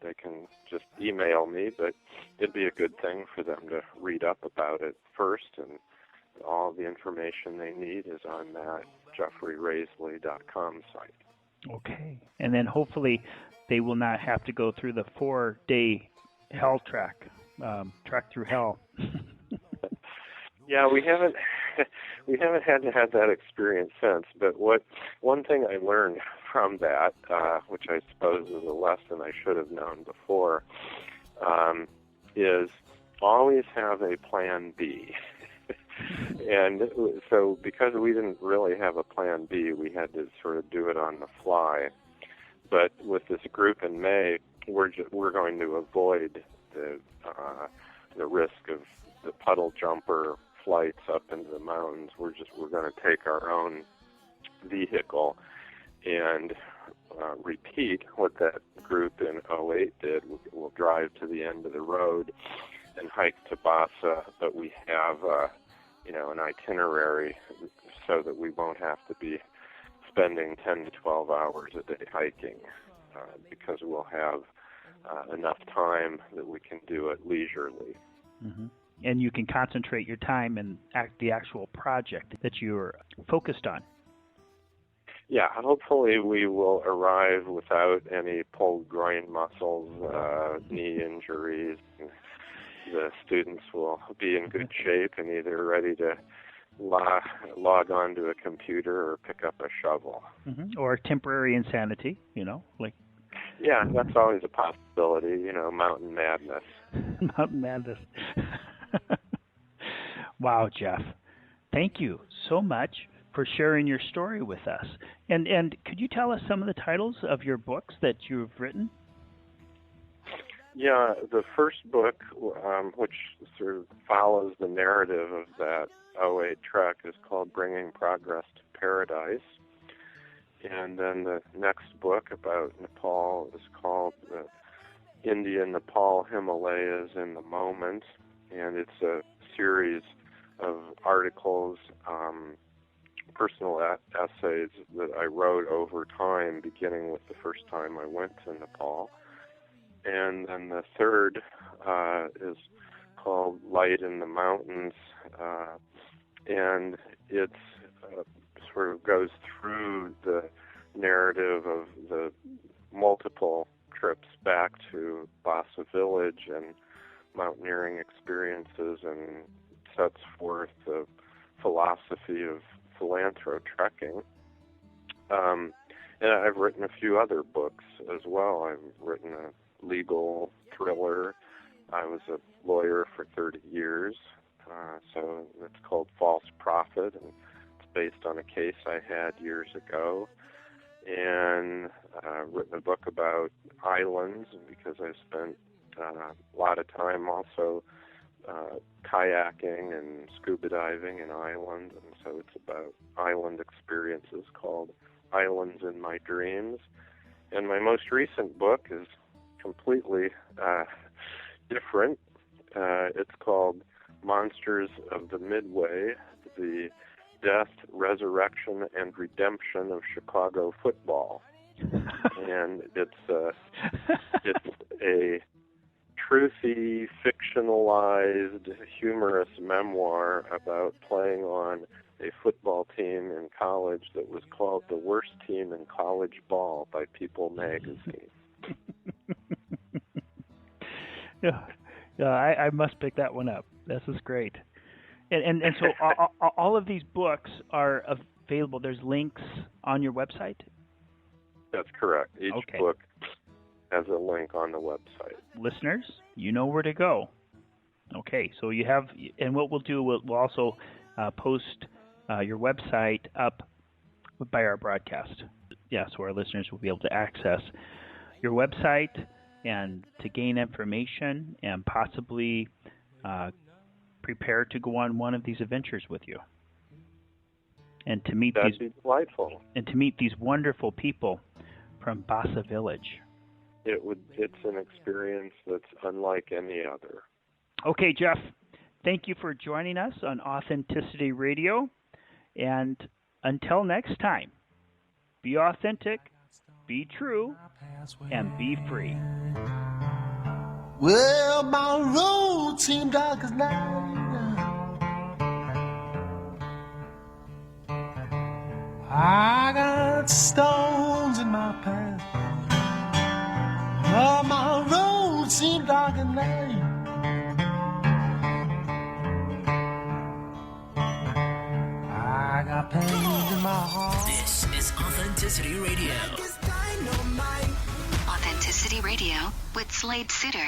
they can just email me, but it'd be a good thing for them to read up about it first, and all the information they need is on that JeffreyRasley.com site. Okay. And then hopefully they will not have to go through the 4-day hell trek through hell. Yeah, we haven't had to have that experience since. But one thing I learned from that, which I suppose is a lesson I should have known before, is always have a plan B. And so because we didn't really have a plan B, we had to sort of do it on the fly. But with this group in May, we're going to avoid the risk of the puddle jumper flights up into the mountains. We're going to take our own vehicle and repeat what that group in '08 did. We'll drive to the end of the road and hike to Basa, but we have an itinerary so that we won't have to be spending 10 to 12 hours a day hiking, because we'll have enough time that we can do it leisurely. Mm-hmm. And you can concentrate your time in the actual project that you're focused on. Yeah, hopefully we will arrive without any pulled groin muscles, knee injuries. The students will be in good shape and either ready to log onto a computer or pick up a shovel. Mm-hmm. Or temporary insanity, Yeah, that's always a possibility, mountain madness. Mountain madness. Wow, Jeff. Thank you so much for sharing your story with us. And could you tell us some of the titles of your books that you've written? Yeah, the first book, which sort of follows the narrative of that '08 trek, is called Bringing Progress to Paradise. And then the next book about Nepal is called India, Nepal, Himalayas in the Moment. And it's a series of articles, personal essays that I wrote over time, beginning with the first time I went to Nepal. And then the third is called Light in the Mountains, and it's sort of goes through the narrative of the multiple trips back to Basa village and mountaineering experiences, and sets forth the philosophy of Philanthro-Trekking. And I've written a few other books as well. I've written a legal thriller. I was a lawyer for 30 years, so it's called False Prophet, and it's based on a case I had years ago. And I've written a book about islands, because I spent a lot of time also kayaking and scuba diving in islands, and so it's about island experiences called Islands in My Dreams. And my most recent book is completely different. It's called Monsters of the Midway, the Death, Resurrection, and Redemption of Chicago Football. And it's a truthy, fictionalized, humorous memoir about playing on a football team in college that was called The Worst Team in College Ball by People magazine. Yeah, I must pick that one up. This is great. And so all of these books are available. There's links on your website? That's correct. Each book has a link on the website. Listeners, you know where to go. Okay, so you have, and what we'll do, we'll also post your website up by our broadcast. Yeah, so our listeners will be able to access your website and to gain information and possibly prepare to go on one of these adventures with you. And to meet That'd be delightful. And to meet these wonderful people from Basa Village. It's an experience that's unlike any other. Okay, Jeff, thank you for joining us on Authenticity Radio. And until next time, be authentic, be true, and be free. Well, my road seemed dark as night. I got stones in my path. Oh, my road seemed dark at night. I got pain in my heart. This is Authenticity Radio. Authenticity Radio with Slade Sitter.